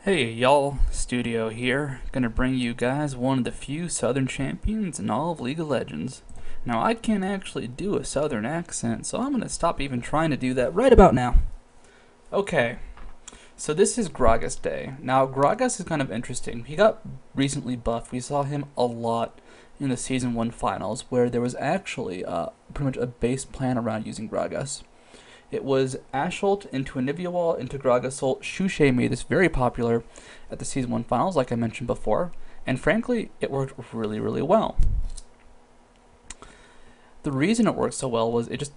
Hey y'all, Studio here, gonna bring you guys one of the few Southern champions in all of League of Legends. Now I can't actually do a Southern accent, so I'm gonna stop even trying to do that right about now. Okay, so this is Gragas Day. Now Gragas is kind of interesting. He got recently buffed. We saw him a lot in the Season 1 finals, where there was actually pretty much a base plan around using Gragas. It was Assault into Anivia Wall into Gragas ult. Shushei made this very popular at the Season 1 finals, like I mentioned before, and frankly, it worked really, really well. The reason it worked so well was it just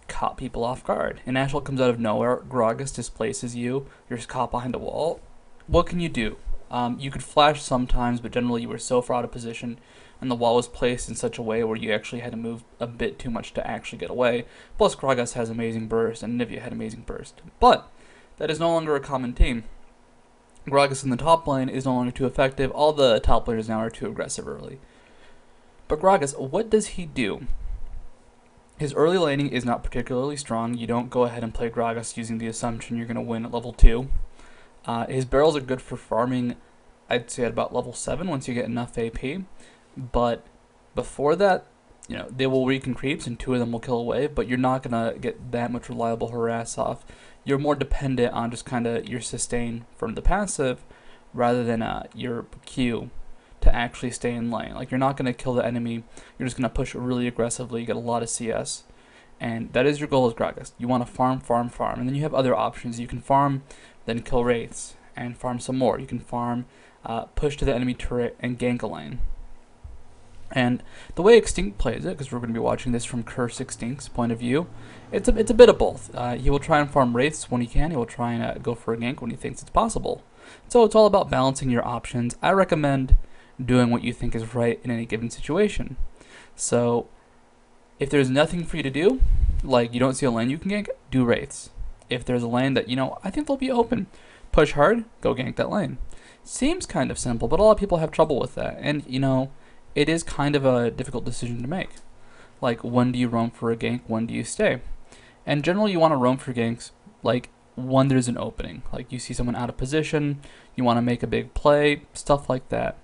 caught people off guard. An Assault comes out of nowhere, Gragas displaces you, you're just caught behind a wall. What can you do? You could flash sometimes, but generally you were so far out of position, and the wall was placed in such a way where you actually had to move a bit too much to actually get away. Plus, Gragas has amazing burst, and Nivea had amazing burst. But that is no longer a common team. Gragas in the top lane is no longer too effective. All the top laners now are too aggressive early. But Gragas, what does he do? His early laning is not particularly strong. You don't go ahead and play Gragas using the assumption you're going to win at level 2. His barrels are good for farming, I'd say at about level 7 once you get enough AP. But before that, they will weaken creeps and 2 of them will kill away, but you're not going to get that much reliable harass off. You're more dependent on just kind of your sustain from the passive rather than your Q to actually stay in lane. Like, you're not going to kill the enemy, you're just going to push really aggressively, get a lot of CS. And that is your goal as Gragas. You want to farm, farm, farm. And then you have other options. You can farm, then kill wraiths, and farm some more. You can farm, push to the enemy turret, and gank a lane. And the way Extinct plays it, because we're going to be watching this from Curse Extinct's point of view, it's a bit of both. He will try and farm wraiths when he can. He will try and go for a gank when he thinks it's possible. So it's all about balancing your options. I recommend doing what you think is right in any given situation. So if there's nothing for you to do, like you don't see a lane you can gank, do wraiths. If there's a lane that, I think they'll be open, push hard, go gank that lane. Seems kind of simple, but a lot of people have trouble with that. And, it is kind of a difficult decision to make. Like, when do you roam for a gank, when do you stay? And generally you want to roam for ganks, like, when there's an opening. Like, you see someone out of position, you want to make a big play, stuff like that.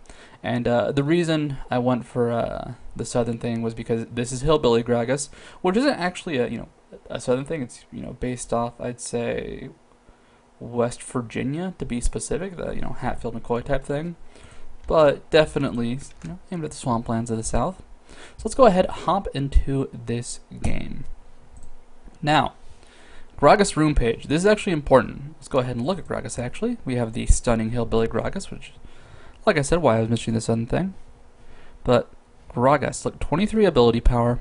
And the reason I went for the Southern thing was because this is Hillbilly Gragas, which isn't actually a Southern thing. It's, based off, I'd say, West Virginia, to be specific, the, Hatfield McCoy type thing. But definitely, aimed at the swamplands of the south. So let's go ahead and hop into this game. Now, Gragas room page. This is actually important. Let's go ahead and look at Gragas, actually. We have the stunning Hillbilly Gragas, which, like I said, why I was mentioning the Southern thing. But Gragas, look, 23 ability power.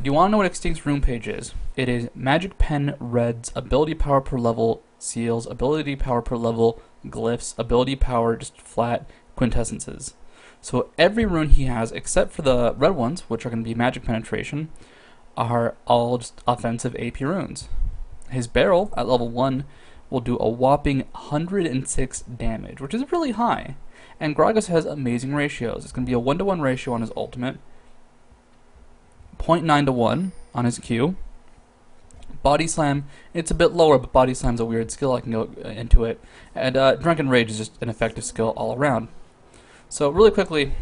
Do you want to know what Extinct's room page is? It is Magic Pen Red's ability power per level, seals, ability power per level, glyphs, ability power just flat, quintessences. So every rune he has, except for the red ones, which are going to be magic penetration, are all just offensive AP runes. His barrel at level 1 will do a whopping 106 damage, which is really high. And Gragas has amazing ratios. It's going to be a 1-to-1 ratio on his ultimate, 0.9 to 1 on his Q. Body Slam, it's a bit lower, but Body Slam's a weird skill. I can go into it. And Drunken Rage is just an effective skill all around. So really quickly,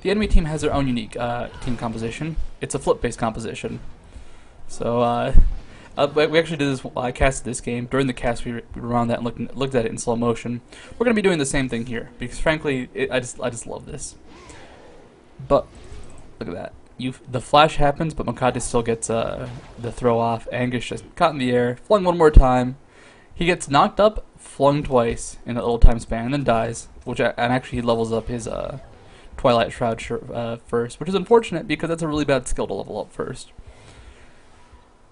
the enemy team has their own unique team composition. It's a flip-based composition. So we actually did this. I casted this game. During the cast, we were on that and looked at it in slow motion. We're going to be doing the same thing here because, frankly, I just love this. But look at that. The flash happens, but Makati still gets the throw off. Angus just caught in the air, flung one more time. He gets knocked up, flung twice in a little time span, and then dies. And actually he levels up his Twilight Shroud first, which is unfortunate because that's a really bad skill to level up first.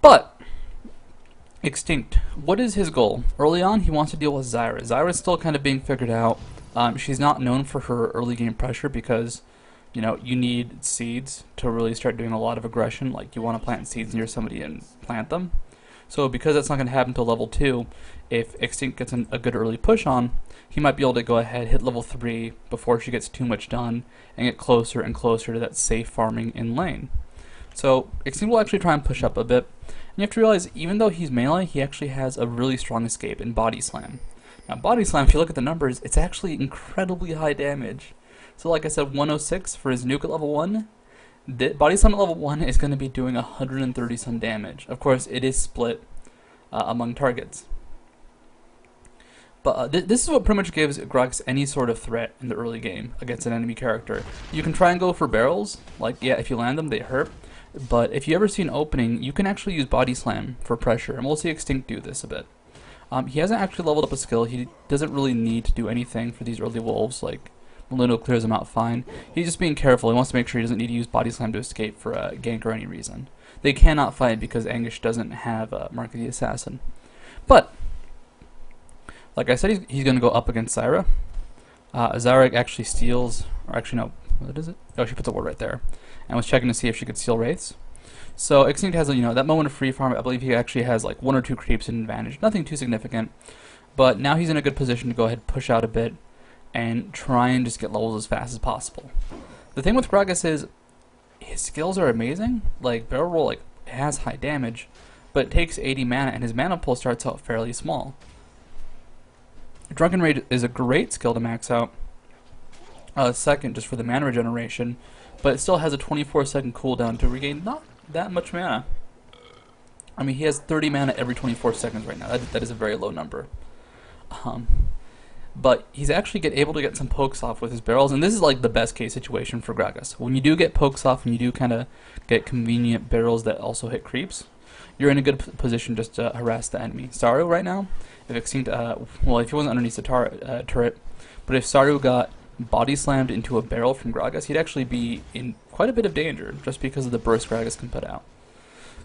But Extinct, what is his goal? Early on, he wants to deal with Zyra. Zyra's still kind of being figured out. She's not known for her early game pressure because you need seeds to really start doing a lot of aggression. Like, you want to plant seeds near somebody and plant them. So because that's not going to happen until level 2, if Extinct gets a good early push on, he might be able to go ahead, hit level 3 before she gets too much done, and get closer and closer to that safe farming in lane. So Extinct will actually try and push up a bit. And you have to realize, even though he's melee, he actually has a really strong escape in Body Slam. Now, Body Slam, if you look at the numbers, it's actually incredibly high damage. So like I said, 106 for his nuke at level 1. Body Slam at level 1 is going to be doing 130 some damage. Of course, it is split among targets. But this is what pretty much gives Gragas any sort of threat in the early game against an enemy character. You can try and go for barrels, like, yeah, if you land them, they hurt. But if you ever see an opening, you can actually use Body Slam for pressure, and we'll see Extinct do this a bit. He hasn't actually leveled up a skill. He doesn't really need to do anything for these early wolves, like, Meluno clears him out fine. He's just being careful. He wants to make sure he doesn't need to use Body Slam to escape for a gank or any reason. They cannot fight because Anguish doesn't have Mark of the Assassin. But, like I said, he's going to go up against Zyra. Zyra actually steals, or actually no, what is it? Oh, she puts a ward right there. And was checking to see if she could steal Wraiths. So Extinct has, that moment of free farm. I believe he actually has like 1 or 2 creeps in advantage. Nothing too significant. But now he's in a good position to go ahead and push out a bit and try and just get levels as fast as possible. The thing with Gragas is his skills are amazing. Like Barrel Roll has high damage, but it takes 80 mana and his mana pool starts out fairly small. Drunken Rage is a great skill to max out. Second, just for the mana regeneration, but it still has a 24-second cooldown to regain not that much mana. I mean, he has 30 mana every 24 seconds right now. That is a very low number. But he's actually able to get some pokes off with his barrels, and this is like the best case situation for Gragas. When you do get pokes off and you do kind of get convenient barrels that also hit creeps, you're in a good position just to harass the enemy. Saru right now, if Extinct, well, if he wasn't underneath the turret, but if Saru got body slammed into a barrel from Gragas, he'd actually be in quite a bit of danger just because of the burst Gragas can put out.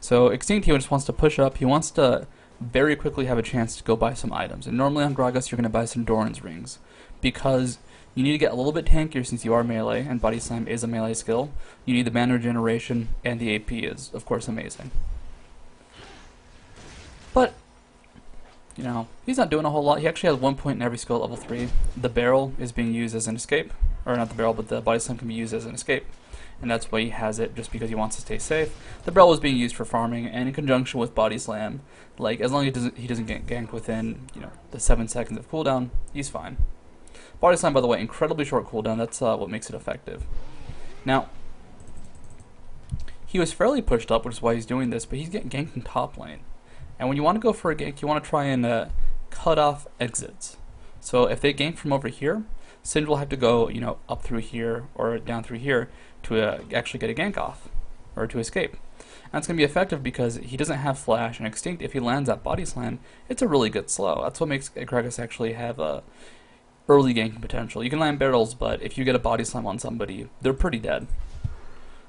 So Extinct, he just wants to push up. He wants to very quickly have a chance to go buy some items. And normally on Gragas, you're going to buy some Doran's rings because you need to get a little bit tankier since you are melee, and Body Slam is a melee skill. You need the mana regeneration, and the AP is, of course, amazing. But, he's not doing a whole lot. He actually has 1 point in every skill at level 3. The barrel is being used as an escape. Or not the barrel, but the Body Slam can be used as an escape. And that's why he has it, just because he wants to stay safe. The barrel is being used for farming, and in conjunction with Body Slam, as long as he doesn't get ganked within, the 7 seconds of cooldown, he's fine. Body Slam, by the way, incredibly short cooldown. That's what makes it effective. Now, he was fairly pushed up, which is why he's doing this, but he's getting ganked in top lane. And when you want to go for a gank, you want to try and cut off exits. So if they gank from over here, Sindh will have to go, up through here or down through here to actually get a gank off, or to escape. And it's going to be effective because he doesn't have flash, and Extinct, if he lands that Body Slam, it's a really good slow. That's what makes Gragas actually have a early ganking potential. You can land barrels, but if you get a Body Slam on somebody, they're pretty dead.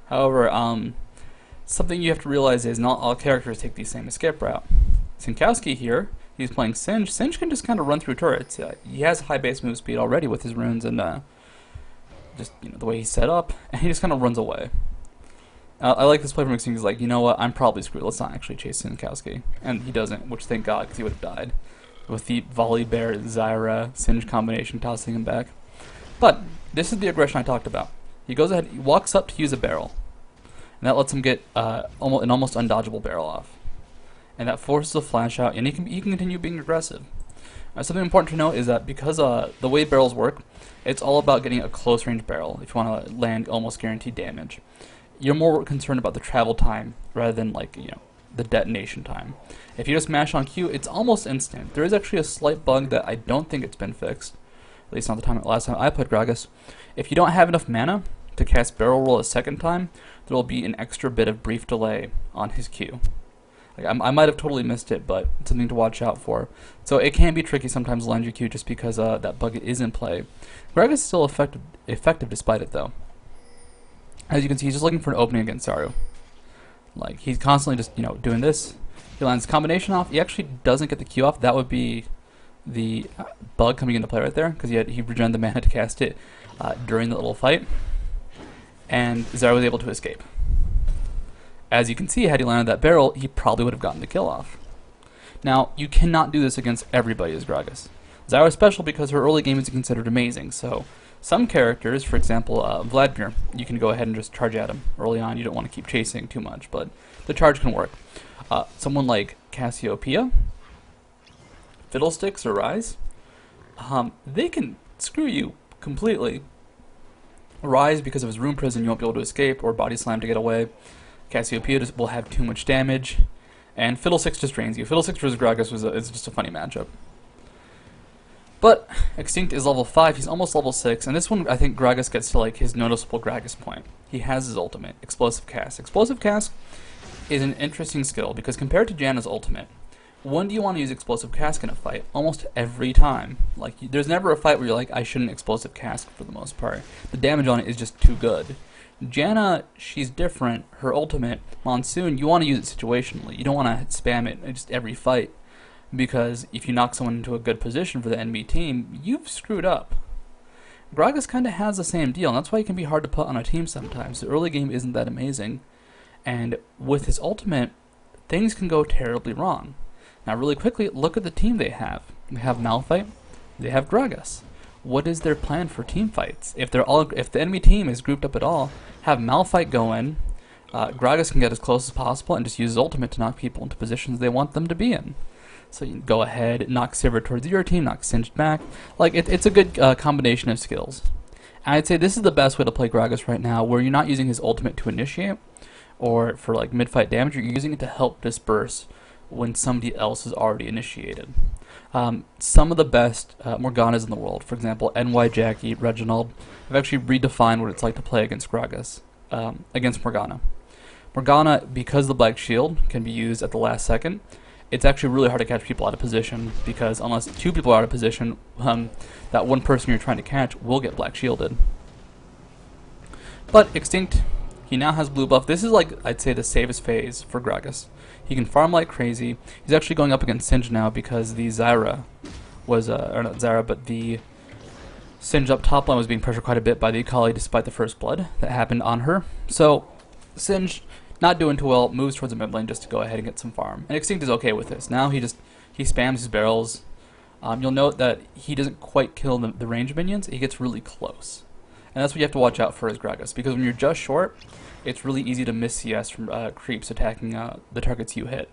However, something you have to realize is not all characters take the same escape route. Sinkowski here, he's playing Singed. Singed can just kind of run through turrets. He has high base move speed already with his runes and just the way he's set up, and he just kind of runs away. I like this play from Extinct. He's like, you know what, I'm probably screwed. Let's not actually chase Sinkowski. And he doesn't, which thank God, because he would have died. With the Volley Bear, Zyra, Singed combination tossing him back. But this is the aggression I talked about. He goes ahead, he walks up to use a barrel. And that lets him get an almost undodgeable barrel off. And that forces a flash out, and he can continue being aggressive. Something important to note is that because the way barrels work, it's all about getting a close range barrel if you want to land almost guaranteed damage. You're more concerned about the travel time rather than the detonation time. If you just mash on Q, it's almost instant. There is actually a slight bug that I don't think it's been fixed, at least not the last time I played Gragas. If you don't have enough mana to cast Barrel Roll a second time, there will be an extra bit of brief delay on his Q. I might have totally missed it, but it's something to watch out for. So it can be tricky sometimes to land your Q just because that bug is in play. Gragas is still effective despite it, though. As you can see, he's just looking for an opening against Saru. He's constantly just, doing this. He lands combination off. He actually doesn't get the Q off. That would be the bug coming into play right there, because he regenerated the mana to cast it during the little fight. And Zyra was able to escape. As you can see, had he landed that barrel, he probably would have gotten the kill off. Now, you cannot do this against everybody as Gragas. Zyra is special because her early game is considered amazing, so some characters, for example, Vladimir, you can go ahead and just charge at him early on. You don't want to keep chasing too much, but the charge can work. Someone like Cassiopeia, Fiddlesticks, or Rise, they can screw you completely. Rise, because of his Rune Prison, you won't be able to escape, or Body Slam to get away. Cassiopeia will have too much damage, and Fiddlesticks just drains you. Fiddlesticks versus Gragas is just a funny matchup. But Extinct is level 5, he's almost level 6, and this one I think Gragas gets to like his noticeable Gragas point. He has his ultimate, Explosive Cast. Explosive Cast is an interesting skill, because compared to Janna's ultimate, when do you want to use Explosive Cask in a fight? Almost every time. Like, there's never a fight where you're like, I shouldn't Explosive Cask for the most part. The damage on it is just too good. Janna, she's different. Her ultimate, Monsoon, you want to use it situationally. You don't want to spam it in just every fight, because if you knock someone into a good position for the enemy team, you've screwed up. Gragas kind of has the same deal, and that's why he can be hard to put on a team sometimes. The early game isn't that amazing, and with his ultimate, things can go terribly wrong. Now, really quickly, look at the team they have. They have Malphite, they have Gragas. What is their plan for team fights? If the enemy team is grouped up at all, have Malphite go in. Gragas can get as close as possible and just use his ultimate to knock people into positions they want them to be in. So you can go ahead, knock Sivir towards your team, knock Singed back. Like, it's a good combination of skills. And I'd say this is the best way to play Gragas right now, where you're not using his ultimate to initiate or for like mid-fight damage. You're using it to help disperse when somebody else is already initiated. Some of the best Morganas in the world, for example, NY Jackie, Reginald, have actually redefined what it's like to play against Gragas, against Morgana. Morgana, because the Black Shield can be used at the last second, it's actually really hard to catch people out of position, because unless two people are out of position, that one person you're trying to catch will get Black Shielded. But Extinct, he now has blue buff. This is like, I'd say, the safest phase for Gragas. He can farm like crazy. He's actually going up against Singed now because the Zyra was, or not Zyra, but the Singed up top line was being pressured quite a bit by the Akali despite the first blood that happened on her. So Singed, not doing too well, moves towards the mid lane just to go ahead and get some farm. And Extinct is okay with this. Now he spams his barrels. You'll note that he doesn't quite kill the range minions. He gets really close. And that's what you have to watch out for as Gragas, because when you're just short, it's really easy to miss CS from creeps attacking the targets you hit.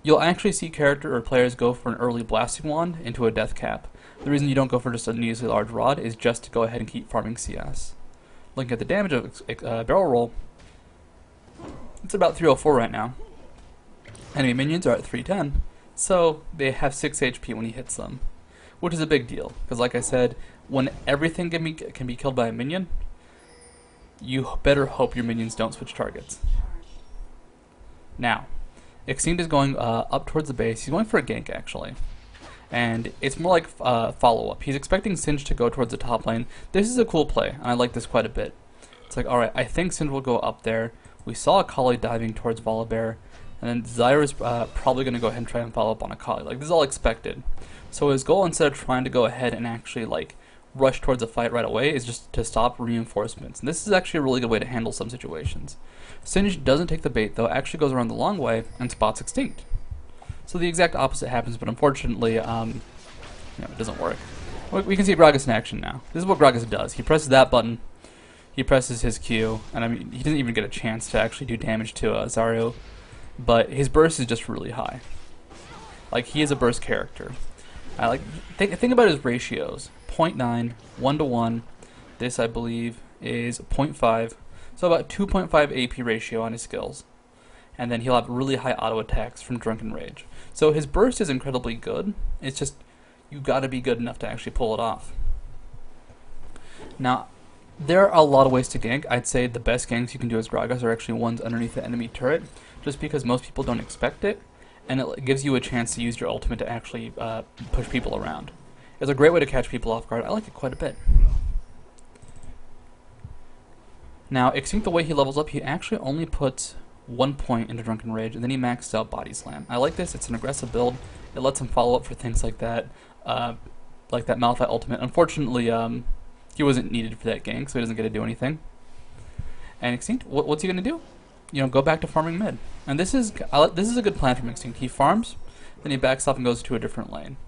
You'll actually see character or players go for an early blasting wand into a death cap. The reason you don't go for just a needlessly large rod is just to go ahead and keep farming CS. Looking at the damage of barrel roll, it's about 304 right now. Enemy minions are at 310, so they have 6 HP when he hits them, which is a big deal, because like I said, when everything can be killed by a minion, you better hope your minions don't switch targets. Now, Extinct is going up towards the base. He's going for a gank, actually. And it's more like follow-up. He's expecting Singed to go towards the top lane. This is a cool play, and I like this quite a bit. It's like, alright, I think Singed will go up there. We saw Akali diving towards Volibear, and then Zyra's probably going to go ahead and try and follow up on Akali. Like, this is all expected. So his goal, instead of trying to go ahead and actually, like, rush towards a fight right away, is just to stop reinforcements. And this is actually a really good way to handle some situations. Singed doesn't take the bait, though, actually goes around the long way and spots Extinct. So the exact opposite happens, but unfortunately, it doesn't work. We can see Gragas in action now. This is what Gragas does. He presses that button, he presses his Q, and I mean, he doesn't even get a chance to actually do damage to Zaryo, but his burst is just really high. Like, he is a burst character. Think about his ratios. 0.9, 1 to 1. This, I believe, is 0.5. So about 2.5 AP ratio on his skills. And then he'll have really high auto attacks from Drunken Rage. So his burst is incredibly good. It's just, you gotta be good enough to actually pull it off. Now, there are a lot of ways to gank. I'd say the best ganks you can do as Gragas are actually ones underneath the enemy turret, just because most people don't expect it, and it gives you a chance to use your ultimate to actually push people around. It's a great way to catch people off guard. I like it quite a bit. Now, Extinct, the way he levels up, he actually only puts 1 point into Drunken Rage, and then he maxes out Body Slam. I like this. It's an aggressive build. It lets him follow up for things like that Malphite ultimate. Unfortunately, he wasn't needed for that gank, so he doesn't get to do anything. And Extinct, what's he going to do? You know, go back to farming mid. And this is a good plan from Extinct. He farms, then he backs up and goes to a different lane.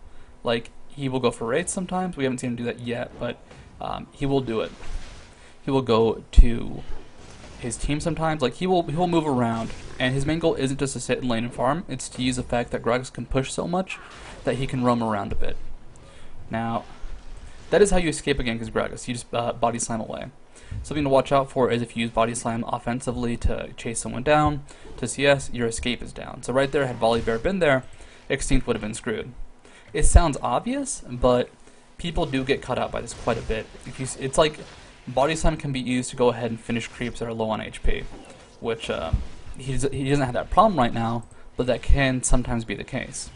Like, he will go for raids sometimes. We haven't seen him do that yet, but he will do it. He will go to his team sometimes. Like, he will move around, and his main goal isn't just to sit in lane and farm. It's to use the fact that Gragas can push so much that he can roam around a bit. Now, that is how you escape again because Gragas. You just body slam away. Something to watch out for is if you use body slam offensively to chase someone down, to CS, your escape is down. So right there, had Volibear been there, Extinct would have been screwed. It sounds obvious, but people do get cut out by this quite a bit. It's like body slam can be used to go ahead and finish creeps that are low on HP, which he doesn't have that problem right now, but that can sometimes be the case.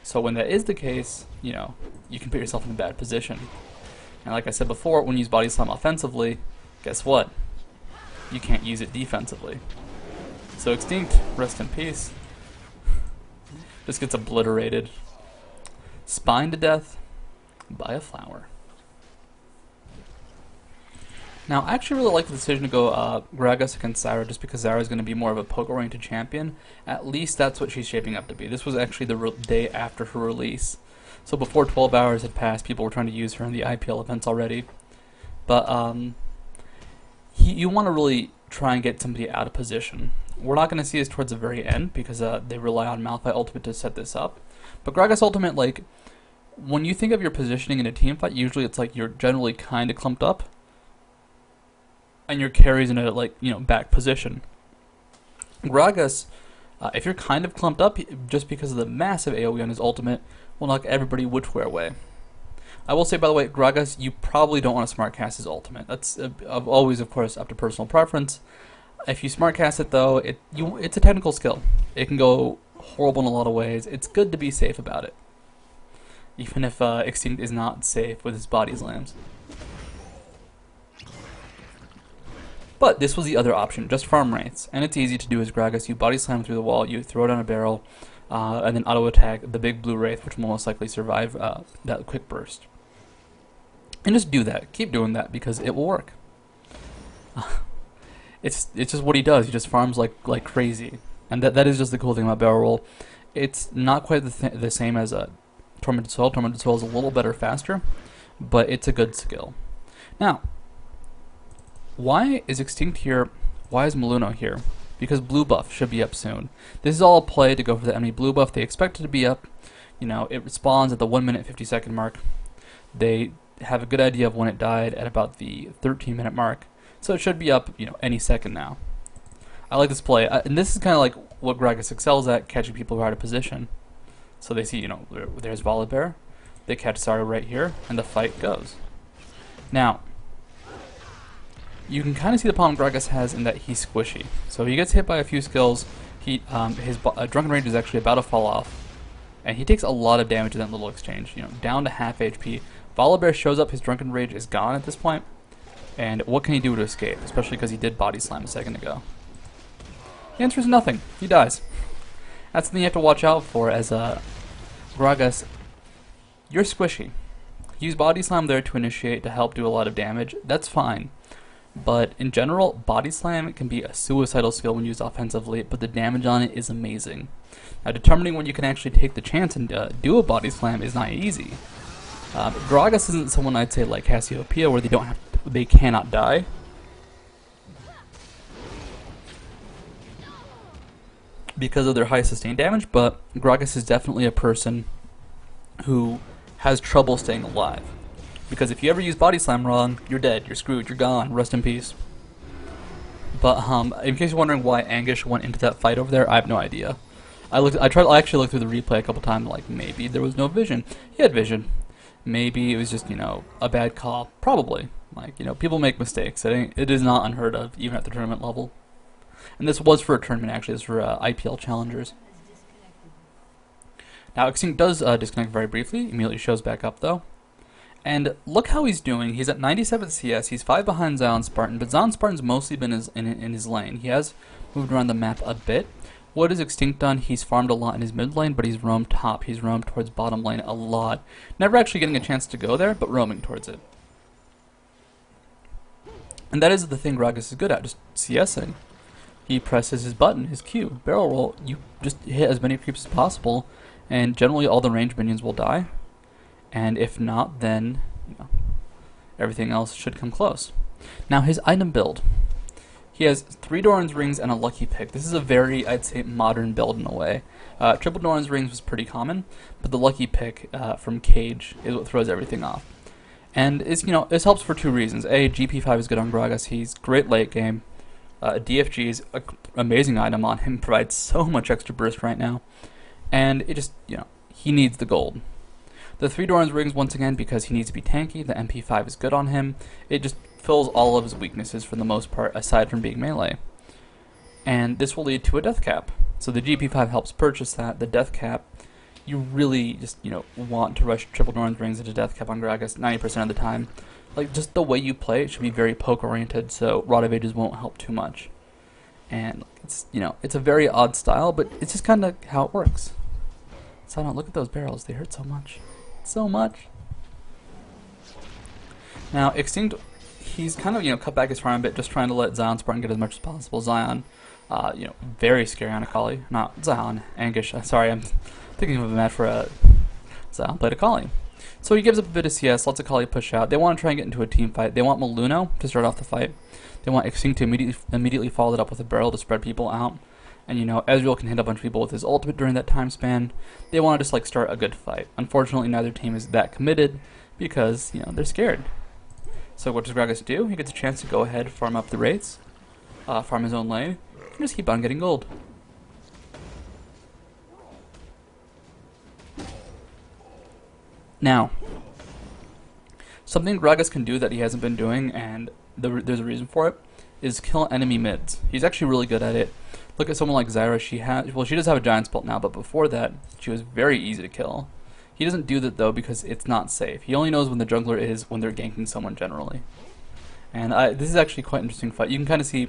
So when that is the case, you know, you can put yourself in a bad position. And like I said before, when you use body slam offensively, guess what? You can't use it defensively. So Extinct, rest in peace, just gets obliterated. Spined to death by a flower. Now, I actually really like the decision to go Gragas against Zyra just because Zyra is going to be more of a poke-oriented champion. At least that's what she's shaping up to be. This was actually the day after her release. So before 12 hours had passed, people were trying to use her in the IPL events already. But you want to really try and get somebody out of position. We're not going to see this towards the very end because they rely on Malphite Ultimate to set this up. But Gragas Ultimate, like, when you think of your positioning in a team fight, usually it's like you're generally kind of clumped up. And your carry's in a, like, you know, back position. Gragas, if you're kind of clumped up, just because of the massive AoE on his ultimate, will knock everybody which way. I will say, by the way, Gragas, you probably don't want to smart cast his ultimate. That's always, of course, up to personal preference. If you smart cast it, though, it's a technical skill. It can go horrible in a lot of ways. It's good to be safe about it, even if Extinct is not safe with his body slams. But this was the other option, just farm wraiths, and it's easy to do as Gragas. You body slam through the wall, you throw down a barrel, and then auto attack the big blue wraith, which will most likely survive that quick burst. And just do that. Keep doing that because it will work. It's just what he does. He just farms like crazy, and that is just the cool thing about barrel roll. It's not quite the same as Tormented Soil. Tormented Soil is a little better, faster, but it's a good skill. Now, why is Extinct here? Why is Maluno here? Because blue buff should be up soon. This is all a play to go for the enemy blue buff. They expect it to be up. You know, it spawns at the 1 minute 50 second mark. They have a good idea of when it died at about the 13-minute mark. So it should be up, you know, any second now. I like this play. And this is kind of like what Gragas excels at, catching people who are out of position. So they see, you know, there's Volibear. They catch Zyra right here, and the fight goes. Now, you can kind of see the problem Gragas has in that he's squishy. So he gets hit by a few skills. His Drunken Rage is actually about to fall off, and he takes a lot of damage in that little exchange. You know, down to half HP. Volibear shows up. His Drunken Rage is gone at this point, and what can he do to escape? Especially because he did body slam a second ago. The answer is nothing. He dies. That's something you have to watch out for as Gragas. You're squishy. Use body slam there to initiate to help do a lot of damage. That's fine. But in general, body slam can be a suicidal skill when used offensively, but the damage on it is amazing. Now, determining when you can actually take the chance and do a body slam is not easy. Gragas isn't someone I'd say like Cassiopeia, where they cannot die. Because of their high sustained damage, but Gragas is definitely a person who has trouble staying alive. Because if you ever use body slam wrong, you're dead, you're screwed, you're gone, rest in peace. But in case you're wondering why Anguish went into that fight over there, I have no idea. I actually looked through the replay a couple times, like maybe there was no vision. He had vision. Maybe it was just, you know, a bad call. Probably. Like, you know, people make mistakes. It is not unheard of, even at the tournament level. And this was for a tournament, actually. This was for IPL challengers. Now, Extinct does disconnect very briefly. Immediately shows back up, though. And look how he's doing. He's at 97 CS. He's 5 behind Zion Spartan, but Zion Spartan's mostly been in his lane. He has moved around the map a bit. What has Extinct done? He's farmed a lot in his mid lane, but he's roamed top. He's roamed towards bottom lane a lot. Never actually getting a chance to go there, but roaming towards it. And that is the thing Gragas is good at, just CSing. He presses his button, his Q, barrel roll. You just hit as many creeps as possible, and generally all the ranged minions will die. And if not, then you know, everything else should come close. Now his item build. He has 3 Doran's Rings and a Lucky Pick. This is a very, I'd say, modern build in a way. Triple Doran's Rings was pretty common, but the Lucky Pick from Cage is what throws everything off. And this helps for 2 reasons. A, GP5 is good on Gragas. He's great late game. DFG is an amazing item on him. Provides so much extra burst right now. And it just, he needs the gold. The 3 Doran's Rings, once again, because he needs to be tanky. The MP5 is good on him. It just fills all of his weaknesses for the most part, aside from being melee. And this will lead to a death cap. So the GP5 helps purchase that. The death cap, you really just, want to rush Triple Doran's Rings into death cap on Gragas 90% of the time. Like, just the way you play it should be very poke-oriented, so Rod of Ages won't help too much. And it's, it's a very odd style, but it's just kind of how it works. So I don't look at those barrels, they hurt so much. So much. Now, Extinct, he's kind of, cut back his farm a bit, just trying to let Zion Spartan get as much as possible. Zion, very scary on Akali. Not Zion, Angish. Sorry, I'm thinking of a match for Zion played Akali. So he gives up a bit of CS, lets Akali push out. They want to try and get into a team fight. They want Maluno to start off the fight. They want Extinct to immediately follow it up with a barrel to spread people out. And, Ezreal can hit a bunch of people with his ultimate during that time span. They want to just, start a good fight. Unfortunately, neither team is that committed because, they're scared. So what does Gragas do? He gets a chance to go ahead, farm up the rates, farm his own lane, and just keep on getting gold. Now, something Gragas can do that he hasn't been doing, and there's a reason for it, is kill enemy mids. He's actually really good at it. Look at someone like Zyra. She does have a Giant's Belt now, but before that, she was very easy to kill. He doesn't do that, though, because it's not safe. He only knows when the jungler is when they're ganking someone, generally. And this is actually quite an interesting fight. You can kind of see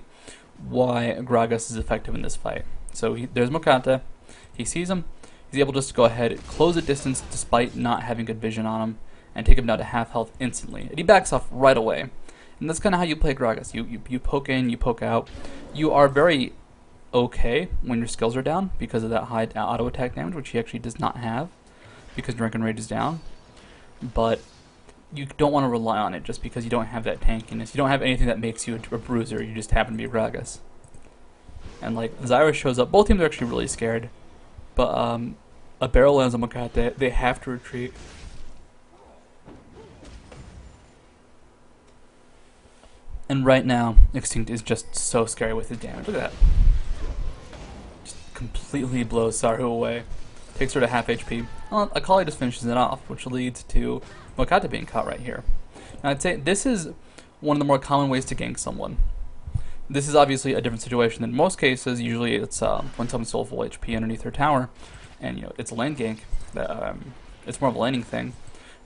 why Gragas is effective in this fight. So there's Mokata. He sees him. He's able just to go ahead, close a distance despite not having good vision on him, and take him down to half health instantly. And he backs off right away. And that's kind of how you play Gragas. You poke in, you poke out. You are very okay when your skills are down because of that high auto attack damage, which he actually does not have because Drunken Rage is down. But you don't want to rely on it just because you don't have that tankiness. You don't have anything that makes you a bruiser. You just happen to be Gragas. And Zyra shows up. Both teams are actually really scared. But a barrel lands on Mokate. They have to retreat. And right now, Extinct is just so scary with his damage. Look at that. Just completely blows Saru away. Takes her to half HP. Well, Akali just finishes it off, which leads to Mokata being caught right here. Now, I'd say this is one of the more common ways to gank someone. This is obviously a different situation than most cases. Usually it's when someone's still full HP underneath their tower, and it's a lane gank. It's more of a laning thing.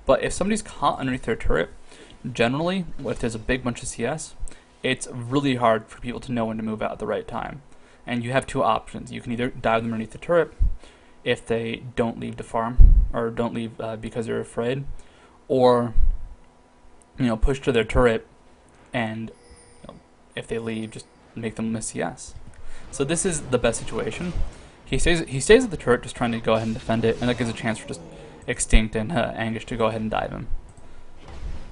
But if somebody's caught underneath their turret, generally, if there's a big bunch of CS, it's really hard for people to know when to move out at the right time. And you have 2 options. You can either dive them underneath the turret if they don't leave to farm, or don't leave because they're afraid, or push to their turret, and if they leave, just make them miss CS. So this is the best situation. He stays at the turret, just trying to go ahead and defend it, and that gives a chance for just Extinct and Angish to go ahead and dive him.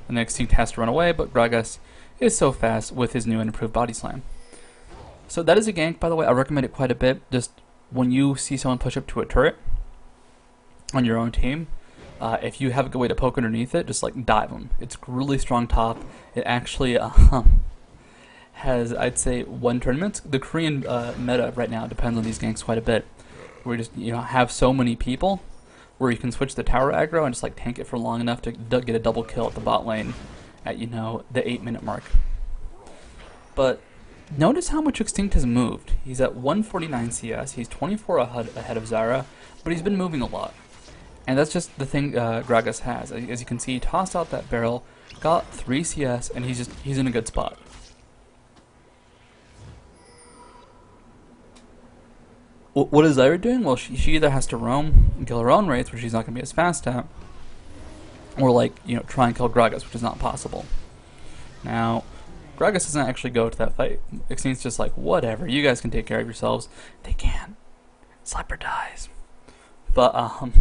And then Extinct has to run away, but Gragas is so fast with his new and improved body slam. So that is a gank, by the way. I recommend it quite a bit. Just when you see someone push up to a turret on your own team, if you have a good way to poke underneath it, just dive them. It's really strong top. It actually has, I'd say, won tournaments. The Korean meta right now depends on these ganks quite a bit. Where you just have so many people where you can switch the tower aggro and just tank it for long enough to get a double kill at the bot lane at the 8-minute mark. But notice how much Extinct has moved. He's at 149 CS. He's 24 ahead of Zyra, but he's been moving a lot. And that's just the thing Gragas has. As you can see, he tossed out that barrel, got 3 CS, and he's in a good spot. What is Zyra doing? Well, she either has to roam and kill her own wraiths, which she's not going to be as fast at, or try and kill Gragas, which is not possible. Now, Gragas doesn't actually go to that fight. Extinct's just whatever, you guys can take care of yourselves. They can't. Sliper dies. But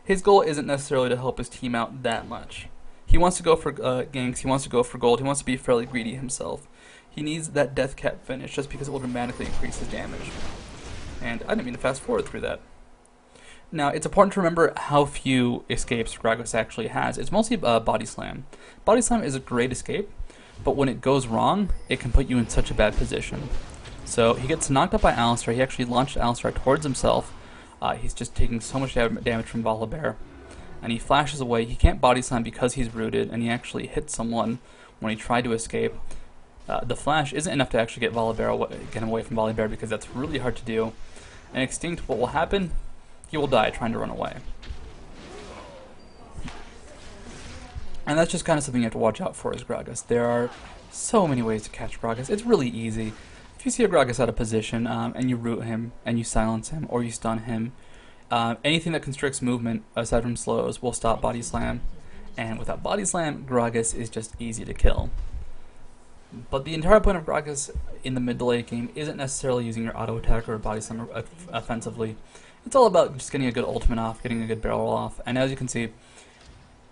his goal isn't necessarily to help his team out that much. He wants to go for ganks, he wants to go for gold, he wants to be fairly greedy himself. He needs that death cap finish just because it will dramatically increase his damage. And I didn't mean to fast forward through that. Now, it's important to remember how few escapes Gragas actually has. It's mostly Body Slam. Body Slam is a great escape, but when it goes wrong, it can put you in such a bad position. So he gets knocked up by Alistar. He actually launched Alistar towards himself. He's just taking so much damage from Volibear. And he flashes away. He can't Body Slam because he's rooted, and he actually hit someone when he tried to escape. The flash isn't enough to actually get him away from Volibear because that's really hard to do. And Extinct, what will happen? He will die trying to run away. And that's just kind of something you have to watch out for as Gragas. There are so many ways to catch Gragas. It's really easy. If you see a Gragas out of position and you root him and you silence him or you stun him, anything that constricts movement aside from slows will stop Body Slam. And without Body Slam, Gragas is just easy to kill. But the entire point of Gragas in the mid to late game isn't necessarily using your auto attack or Body Slam offensively. It's all about just getting a good ultimate off, getting a good barrel roll off. And as you can see,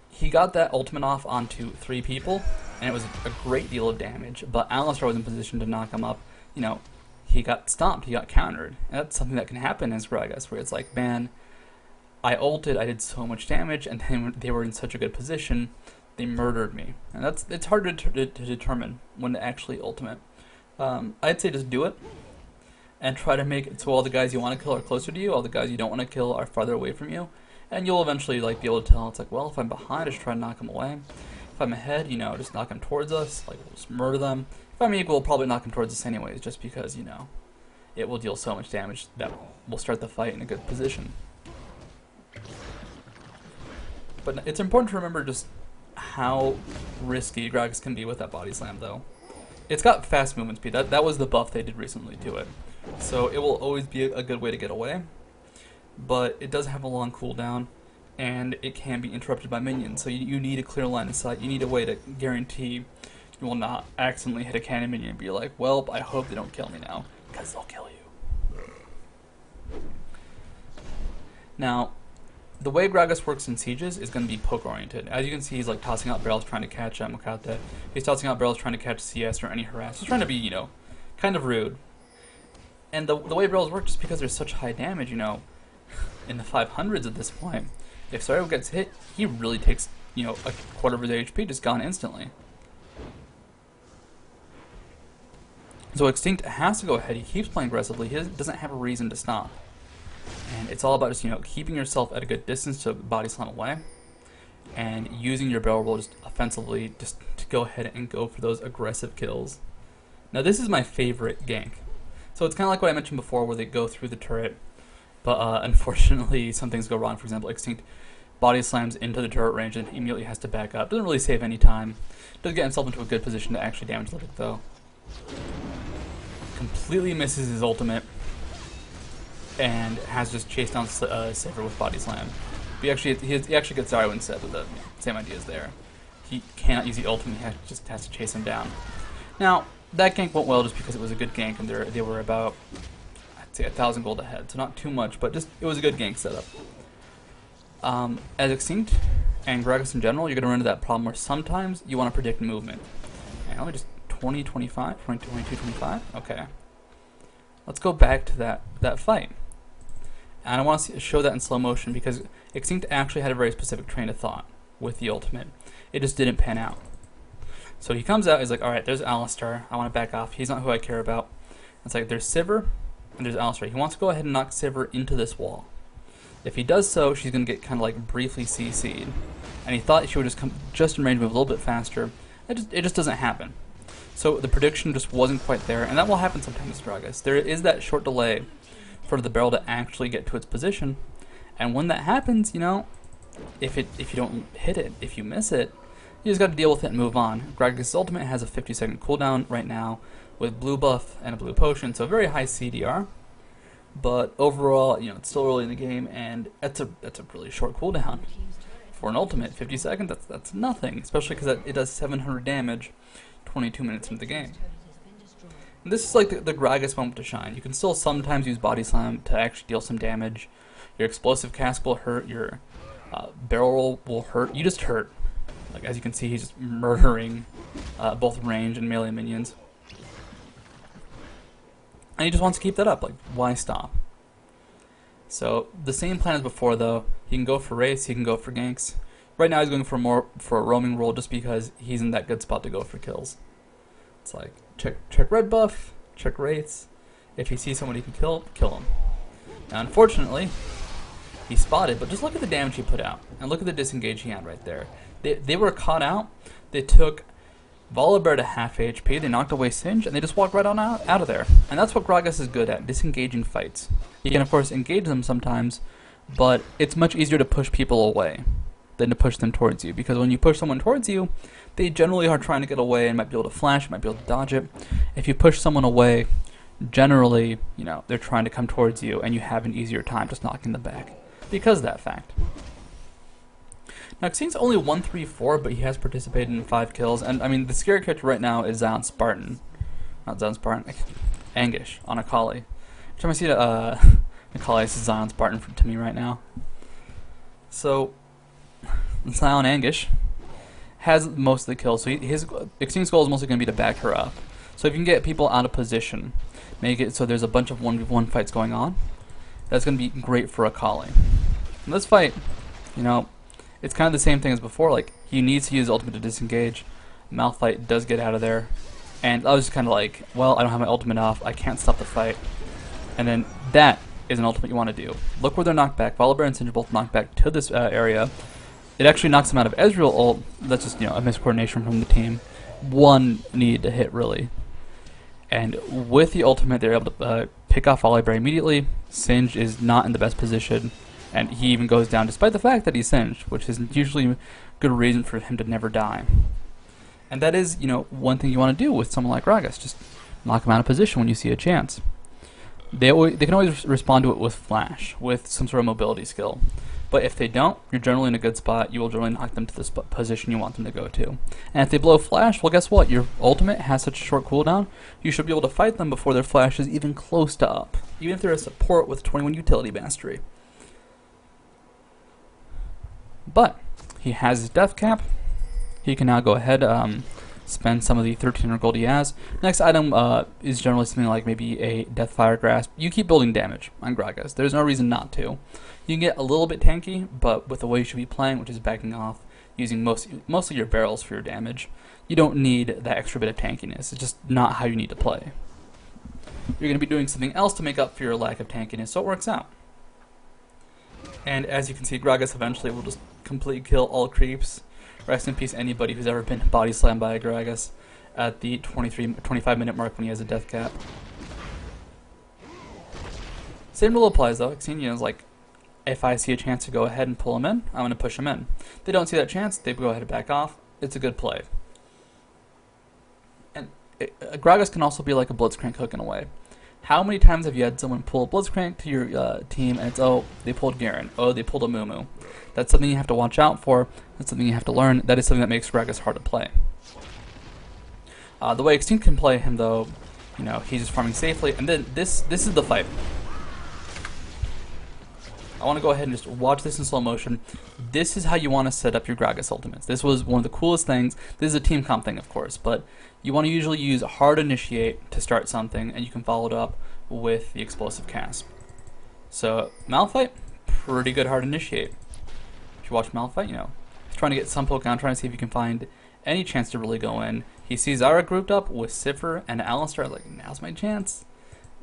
he got that ultimate off onto 3 people, and it was a great deal of damage. But Alistar was in position to knock him up. You know, he got stomped, he got countered. And that's something that can happen as Gragas, where it's like, man, I ulted, I did so much damage, and then they were in such a good position, they murdered me. And it's hard to determine when to actually ultimate. I'd say just do it. And try to make it so all the guys you want to kill are closer to you, all the guys you don't want to kill are farther away from you, and you'll eventually be able to tell. It's like, well, if I'm behind, I just try to knock them away. If I'm ahead, just knock them towards us, we'll just murder them. If I'm equal, we'll probably knock them towards us anyways, just because, it will deal so much damage that we'll start the fight in a good position. But it's important to remember just how risky Gragas can be with that Body Slam, though. It's got fast movement speed. That was the buff they did recently to it. So it will always be a good way to get away, but it does have a long cooldown, and it can be interrupted by minions, so you need a clear line of sight. You need a way to guarantee you will not accidentally hit a cannon minion and be like, well, I hope they don't kill me now, because they'll kill you. Now, the way Gragas works in sieges is going to be poke-oriented. As you can see, he's tossing out barrels trying to catch Mokate. He's tossing out barrels trying to catch CS or any harass. He's trying to be, kind of rude. And the way barrels work, just because there's such high damage, in the 500s at this point, if Sario gets hit, he really takes, a quarter of his HP just gone instantly. So Extinct has to go ahead. He keeps playing aggressively. He doesn't have a reason to stop. And it's all about just, keeping yourself at a good distance to Body Slam away, and using your barrel roll just offensively just to go ahead and go for those aggressive kills. Now this is my favorite gank. So it's kind of like what I mentioned before, where they go through the turret, but unfortunately some things go wrong. For example, Extinct Body Slams into the turret range and immediately has to back up. Doesn't really save any time. Does get himself into a good position to actually damage Lidic though. Completely misses his ultimate, and has just chased down Saver with Body Slam. He actually gets Zarya instead, but the same idea is there. He cannot use the ultimate, he just has to chase him down. Now, that gank went well just because it was a good gank, and they were about, I'd say, 1,000 gold ahead, so not too much, but just it was a good gank setup. As Extinct and Gragas in general, you're going to run into that problem where sometimes you want to predict movement. And only just 20, 25, 20, 22, 25? Okay. Let's go back to that fight. And I want to show that in slow motion because Extinct actually had a very specific train of thought with the ultimate. It just didn't pan out. So he comes out, he's like, alright, there's Alistar, I want to back off, he's not who I care about. It's like, there's Sivir, and there's Alistar. He wants to go ahead and knock Sivir into this wall. If he does so, she's going to get kind of briefly CC'd. And he thought she would just come just in range, move a little bit faster. It just doesn't happen. So the prediction just wasn't quite there, and that will happen sometimes with Gragas. There is that short delay for the barrel to actually get to its position, and when that happens, if you don't hit it, if you miss it, you just got to deal with it and move on. Gragas' ultimate has a 50-second cooldown right now with blue buff and a blue potion, so very high CDR. But overall, it's still early in the game, and that's a really short cooldown for an ultimate. 50 seconds, that's nothing, especially because it does 700 damage 22 minutes into the game. And this is the Gragas moment to shine. You can still sometimes use Body Slam to actually deal some damage. Your explosive cask will hurt. Your barrel roll will hurt. You just hurt. As you can see, he's just murdering both range and melee minions. And he just wants to keep that up. Like, why stop? So the same plan as before, though. He can go for wraiths, he can go for ganks. Right now he's going for a roaming role just because he's in that good spot to go for kills. It's like check red buff, check wraiths. If he sees someone he can kill him. Now unfortunately, he spotted, but just look at the damage he put out. And look at the disengage he had right there. They were caught out. They took Volibear to half HP, they knocked away Singe, and they just walked right on out of there. And that's what Gragas is good at, disengaging fights. You can of course engage them sometimes, but it's much easier to push people away than to push them towards you. Because when you push someone towards you, they generally are trying to get away and might be able to flash, might be able to dodge it. If you push someone away, generally, you know, they're trying to come towards you and you have an easier time just knocking them back. Because of that fact. Now, Xine's only 134, but he has participated in 5 kills. And, I mean, the scary character right now is Zion Spartan. Not Zion Spartan, Anguish on Akali. Every time I see Akali, this is Zion Spartan to me right now. So, Zion Anguish has most of the kills. So Xine's goal is mostly going to be to back her up. So if you can get people out of position, make it so there's a bunch of 1v1 fights going on, that's going to be great for Akali. In this fight, you know, it's kind of the same thing as before. Like, he needs to use ultimate to disengage. Malphite does get out of there. And I was just kind of like, well, I don't have my ultimate off. I can't stop the fight. And then that is an ultimate you want to do. Look where they're knocked back. Volibear and Singe are both knocked back to this area. It actually knocks them out of Ezreal ult. That's just, you know, a miscoordination from the team. One needed to hit, really. And with the ultimate, they're able to pick off Volibear immediately. Singe is not in the best position. And he even goes down despite the fact that he's Singed, which is usually a good reason for him to never die. And that is, you know, one thing you want to do with someone like Gragas. Just knock him out of position when you see a chance. They can always respond to it with Flash, with some sort of mobility skill. But if they don't, you're generally in a good spot. You will generally knock them to the position you want them to go to. And if they blow Flash, well, guess what? Your ultimate has such a short cooldown, you should be able to fight them before their Flash is even close to up. Even if they're a support with 21 utility mastery. But he has his death cap. He can now go ahead spend some of the 1300 gold he has. Next item is generally something like maybe a Deathfire Grasp. You keep building damage on Gragas. There's no reason not to. You can get a little bit tanky, but with the way you should be playing, which is backing off, using mostly your barrels for your damage, you don't need that extra bit of tankiness. It's just not how you need to play. You're going to be doing something else to make up for your lack of tankiness, so it works out. And as you can see, Gragas eventually will just completely kill all creeps. Rest in peace anybody who's ever been body slammed by a Gragas at the 25-minute mark when he has a death cap. Same rule applies though. Xenia is like, if I see a chance to go ahead and pull him in, I'm going to push him in. If they don't see that chance, they go ahead and back off. It's a good play. And Gragas can also be like a Blitzcrank hook in a way. How many times have you had someone pull a Blitzcrank to your team and it's, oh, they pulled Garen, oh, they pulled a Mumu. That's something you have to watch out for. That's something you have to learn. That is something that makes Gragas hard to play. The way Extinct can play him, though, you know, he's just farming safely. And then this is the fight. I want to go ahead and just watch this in slow motion. This is how you want to set up your Gragas ultimates. This was one of the coolest things. This is a team comp thing, of course, but you want to usually use hard initiate to start something, and you can follow it up with the explosive cast. So Malphite, pretty good hard initiate. If you watch Malphite, you know, he's trying to get some Pokemon, trying to see if he can find any chance to really go in. He sees Zyra grouped up with Sivir and Alistar, like, now's my chance.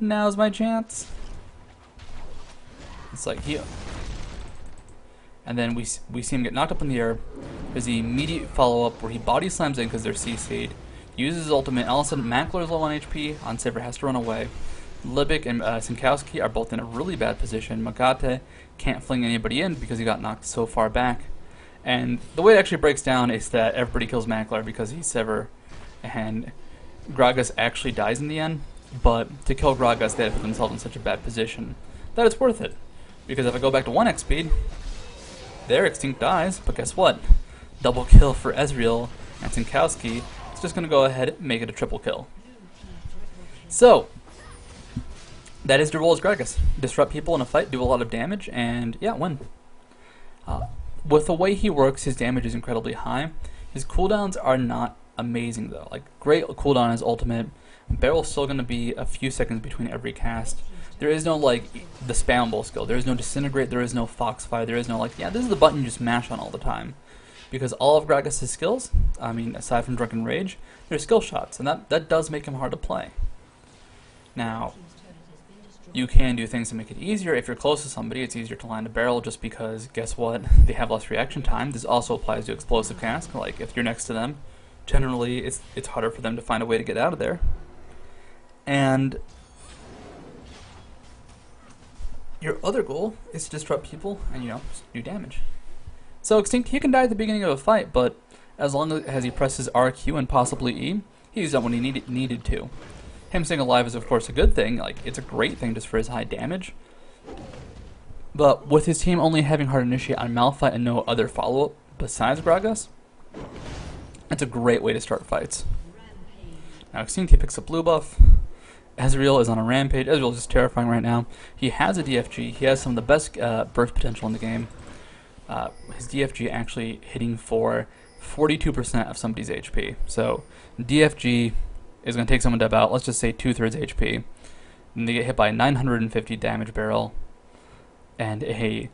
Now's my chance. It's like heal. And then we see him get knocked up in the air. There's the immediate follow-up where he body slams in because they're CC'd. Uses his ultimate. All of a sudden, Mackler's low on HP. On Sivir has to run away. Libic and Sinkowski are both in a really bad position. Magate can't fling anybody in because he got knocked so far back. And the way it actually breaks down is that everybody kills Mackler because he's Sivir. And Gragas actually dies in the end. But to kill Gragas, they have put themselves in such a bad position that it's worth it. Because if I go back to 1x speed, their Extinct dies, but guess what? Double kill for Ezreal and Sinkowski. It's just going to go ahead and make it a triple kill. So, that is the role as Gragas. Disrupt people in a fight, do a lot of damage, and yeah, win. With the way he works, his damage is incredibly high. His cooldowns are not amazing though. Like, great cooldown on his ultimate, Barrel's still going to be a few seconds between every cast. There is no, like, the spammable skill. There is no Disintegrate, there is no Foxfire, there is no, like, yeah, this is the button you just mash on all the time. Because all of Gragas' skills, I mean, aside from Drunken Rage, they're skill shots, and that does make him hard to play. Now, you can do things to make it easier. If you're close to somebody, it's easier to land a barrel just because, guess what, they have less reaction time. This also applies to Explosive Cask. Like, if you're next to them, generally it's harder for them to find a way to get out of there. And your other goal is to disrupt people and, do damage. So Extinct, he can die at the beginning of a fight, but as long as he presses RQ and possibly E, he's done what he needed to. Him staying alive is, of course, a good thing. Like, it's a great thing just for his high damage. But with his team only having hard initiate on Malphite and no other follow-up besides Gragas, it's a great way to start fights. Now, Extinct, he picks up blue buff. Ezreal is on a rampage. Ezreal is just terrifying right now. He has a DFG. He has some of the best burst potential in the game. His DFG actually hitting for 42% of somebody's HP. So, DFG is going to take someone to about, let's just say, 2/3 HP. And they get hit by a 950 damage barrel and a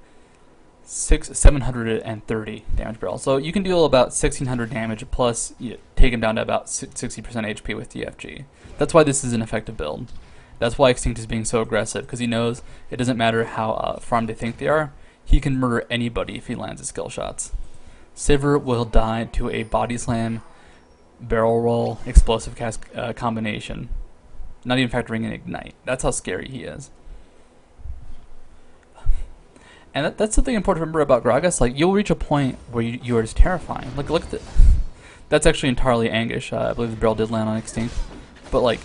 730 damage barrel. So you can deal about 1600 damage plus take him down to about 60% HP with DFG. That's why this is an effective build. That's why Extinct is being so aggressive, because he knows it doesn't matter how farmed they think they are. He can murder anybody if he lands his skill shots. Sivir will die to a body slam, barrel roll, explosive cast combination. Not even factoring in ignite. That's how scary he is. And that's something important to remember about Gragas. Like, you'll reach a point where you are just terrifying. Look at the... That's actually entirely Anguish. I believe the barrel did land on Extinct. But, like,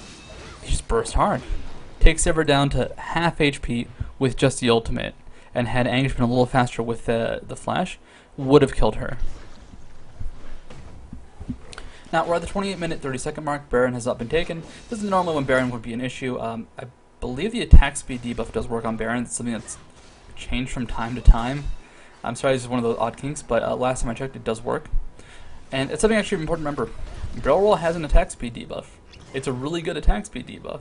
he just burst hard. Takes Sivir down to half HP with just the ultimate. And had Anguish been a little faster with the flash, would have killed her. Now, we're at the 28-minute, 30-second mark. Baron has not been taken. This is normally when Baron would be an issue. I believe the attack speed debuff does work on Baron. It's something that's changed from time to time. I'm sorry, this is one of those odd kinks, but last time I checked, it does work. And it's something actually important to remember. Barrel Roll has an attack speed debuff. It's a really good attack speed debuff.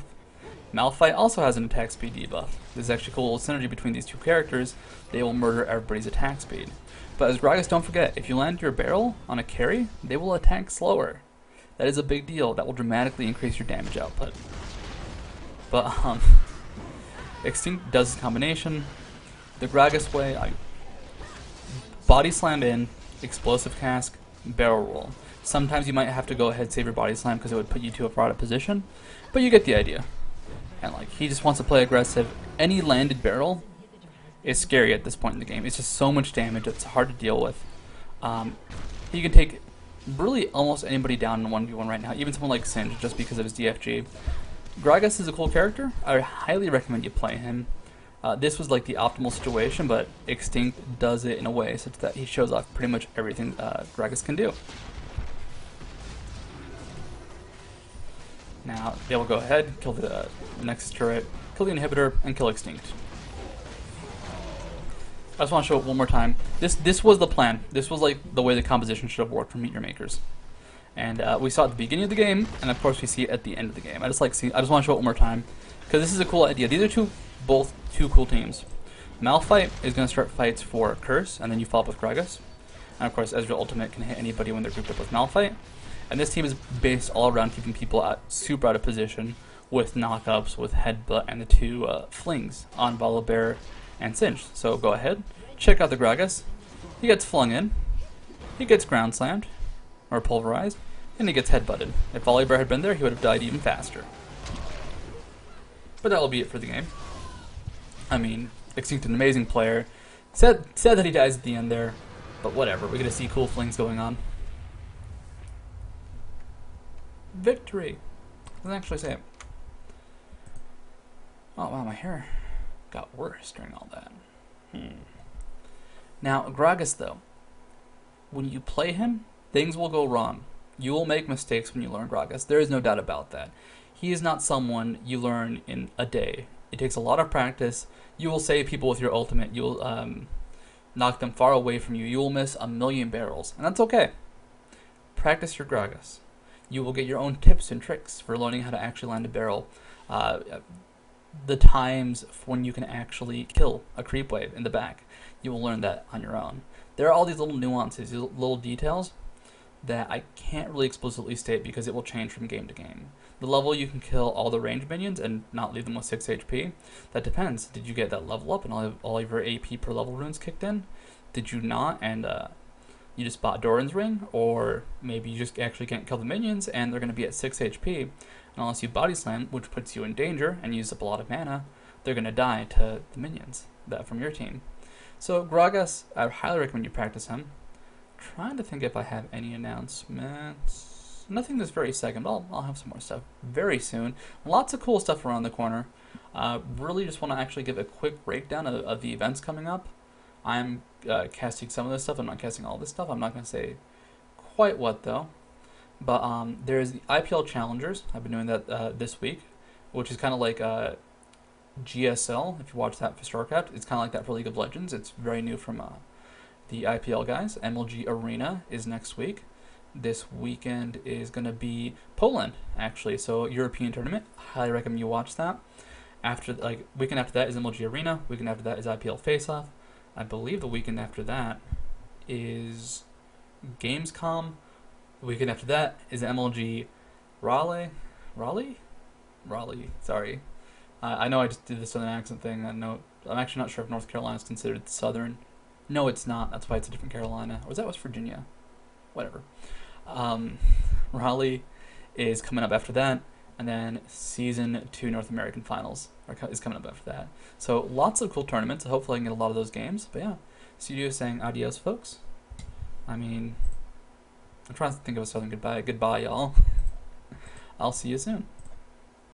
Malphite also has an attack speed debuff. There's actually a cool little synergy between these two characters. They will murder everybody's attack speed. But as Gragas, don't forget, if you land your barrel on a carry, they will attack slower. That is a big deal. That will dramatically increase your damage output. But, Extinct does this combination. The Gragas way, body slam in, explosive cask, barrel roll. Sometimes you might have to go ahead save your body slam because it would put you to a fraud position, but you get the idea. And like, he just wants to play aggressive. Any landed barrel is scary at this point in the game. It's just so much damage, it's hard to deal with. He can take really almost anybody down in 1v1 right now, even someone like Singe, just because of his DFG. Gragas is a cool character. I highly recommend you play him. This was like the optimal situation, but Extinct does it in a way such that he shows off pretty much everything Gragas can do. Now, they will go ahead, kill the Nexus turret, kill the inhibitor, and kill Extinct. I just want to show it one more time. This was the plan. This was like the way the composition should have worked for Meet Your Makers. And we saw it at the beginning of the game, and of course we see it at the end of the game. I just want to show it one more time, because this is a cool idea. These are both two cool teams. Malphite is going to start fights for Curse, and then you follow up with Gragas. And of course, Ezreal Ultimate can hit anybody when they're grouped up with Malphite. And this team is based all around keeping people super out of position with knockups, with Headbutt, and the two flings on Volibear and Singe. So go ahead, check out the Gragas. He gets flung in, he gets ground slammed, or pulverized, and he gets headbutted. If Volibear had been there, he would have died even faster. But that will be it for the game. I mean, Extinct, an amazing player. Sad that he dies at the end there, but whatever. We're gonna see cool flings going on. Victory. Doesn't actually say it. Oh wow, my hair got worse during all that. Now, Gragas though, when you play him, things will go wrong. You will make mistakes when you learn Gragas. There is no doubt about that. He is not someone you learn in a day. It takes a lot of practice. You will save people with your ultimate. You will knock them far away from you. You will miss a million barrels, and that's okay. Practice your Gragas. You will get your own tips and tricks for learning how to actually land a barrel. Uh, the times when you can actually kill a creep wave in the back. You will learn that on your own. There are all these little nuances, these little details that I can't really explicitly state because it will change from game to game. The level you can kill all the ranged minions and not leave them with 6 HP, that depends. Did you get that level up and all of your AP per level runes kicked in? Did you not and you just bought Doran's Ring? Or maybe you just actually can't kill the minions and they're going to be at 6 HP, and unless you body slam, which puts you in danger and use up a lot of mana, they're going to die to the minions that from your team. So Gragas, I highly recommend you practice him. Trying to think if I have any announcements. Nothing this very second, but I'll have some more stuff very soon. Lots of cool stuff around the corner. Really just want to actually give a quick breakdown of the events coming up. I'm casting some of this stuff. I'm not casting all this stuff. I'm not going to say quite what, though. But there's the IPL Challengers. I've been doing that this week, which is kind of like GSL. If you watch that for StarCraft, it's kind of like that for League of Legends. It's very new from the IPL guys. MLG Arena is next week. This weekend is going to be Poland, actually. So European tournament. Highly recommend you watch that. After weekend after that is MLG Arena. Weekend after that is IPL Face-Off. I believe the weekend after that is Gamescom. The weekend after that is MLG Raleigh. Sorry. I know I just did the Southern accent thing. I'm actually not sure if North Carolina is considered Southern. No, it's not. That's why it's a different Carolina. Or is that West Virginia? Whatever. Raleigh is coming up after that. And then Season 2 North American Finals is coming up after that. So lots of cool tournaments. Hopefully I can get a lot of those games. But yeah, Studio is saying adios, folks. I mean, I'm trying to think of a southern goodbye. Goodbye, y'all. I'll see you soon.